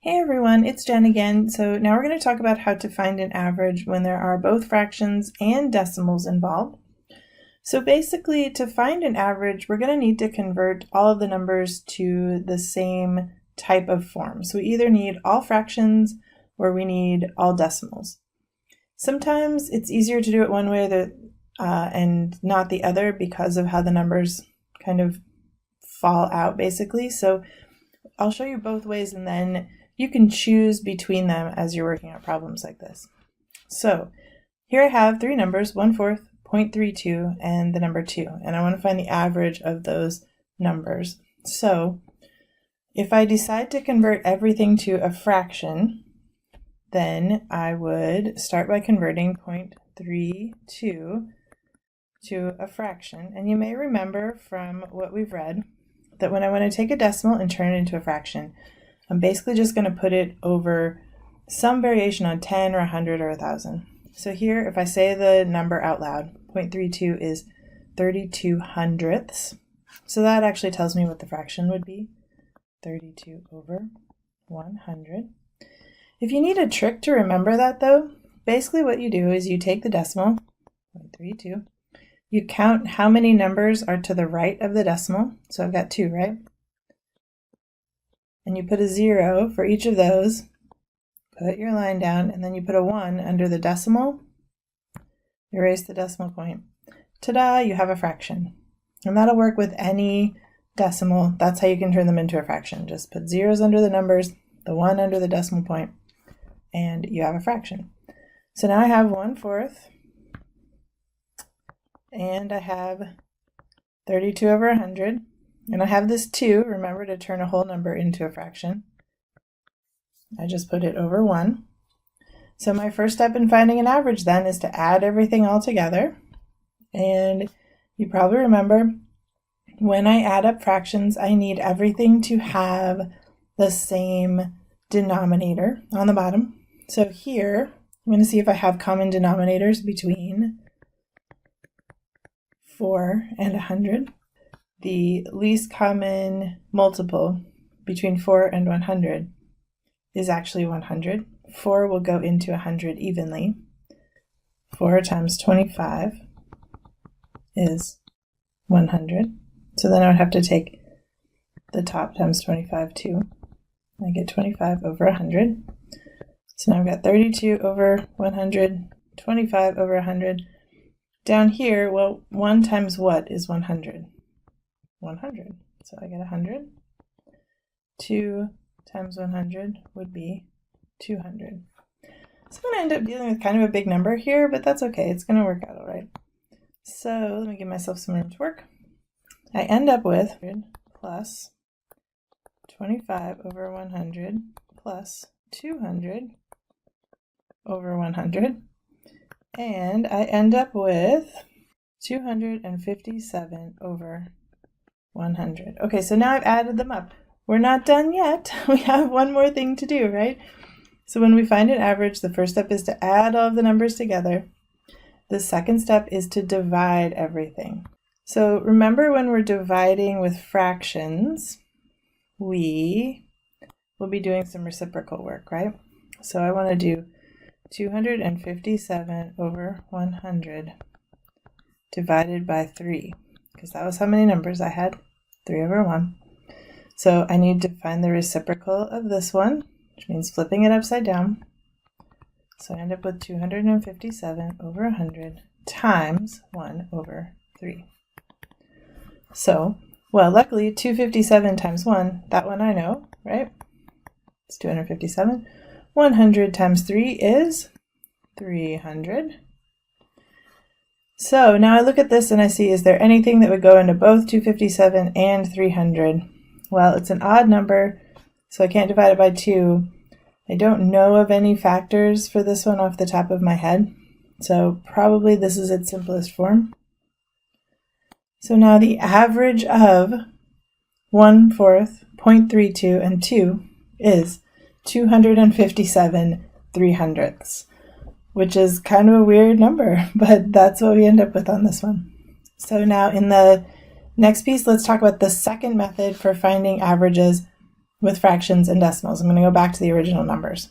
Hey everyone, it's Jen again. So now we're going to talk about how to find an average when there are both fractions and decimals involved. So basically, to find an average, we're going to need to convert all of the numbers to the same type of form. So we either need all fractions or we need all decimals. Sometimes it's easier to do it one way and not the other because of how the numbers kind of fall out basically. So I'll show you both ways and then you can choose between them as you're working out problems like this. So here I have three numbers, 1/4, 0.32, and the number 2. And I want to find the average of those numbers. So if I decide to convert everything to a fraction, then I would start by converting 0.32 to a fraction. And you may remember from what we've read that when I want to take a decimal and turn it into a fraction, I'm basically just going to put it over some variation on 10 or 100 or 1,000. So here, if I say the number out loud, 0.32 is 32 hundredths. So that actually tells me what the fraction would be, 32 over 100. If you need a trick to remember that though, basically what you do is you take the decimal, 0.32, you count how many numbers are to the right of the decimal. So I've got 2, right? And you put a 0 for each of those, put your line down, and then you put a 1 under the decimal, erase the decimal point. Ta-da, you have a fraction. And that'll work with any decimal. That's how you can turn them into a fraction. Just put zeros under the numbers, the 1 under the decimal point, and you have a fraction. So now I have 1/4, and I have 32 over 100. And I have this 2, remember to turn a whole number into a fraction. I just put it over 1. So my first step in finding an average then is to add everything all together. And you probably remember when I add up fractions, I need everything to have the same denominator on the bottom. So here, I'm going to see if I have common denominators between 4 and 100. The least common multiple between 4 and 100 is actually 100. 4 will go into 100 evenly. 4 times 25 is 100. So then I would have to take the top times 25 too. I get 25 over 100. So now I've got 32 over 100, 25 over 100. Down here, well, 1 times what is 100? 100. So I get 100. 2 times 100 would be 200. So I'm going to end up dealing with kind of a big number here, but that's okay. It's going to work out all right. So let me give myself some room to work. I end up with 100 plus 25 over 100 plus 200 over 100. And I end up with 257 over 100. Okay, so now I've added them up. We're not done yet. We have one more thing to do, right? So when we find an average, the first step is to add all of the numbers together. The second step is to divide everything. So remember when we're dividing with fractions, we will be doing some reciprocal work, right? So I want to do 257 over 100 divided by 3. Because that was how many numbers I had, 3 over 1. So I need to find the reciprocal of this one, which means flipping it upside down. So I end up with 257 over 100 times 1 over 3. So, well, luckily 257 times 1, that one I know, right? It's 257. 100 times 3 is 300. So now I look at this and I see, is there anything that would go into both 257 and 300? Well, it's an odd number, so I can't divide it by 2. I don't know of any factors for this one off the top of my head, so probably this is its simplest form. So now the average of 1/4, 0.32, and 2 is 257 300ths. Which is kind of a weird number, but that's what we end up with on this one. So now in the next piece, let's talk about the second method for finding averages with fractions and decimals. I'm going to go back to the original numbers.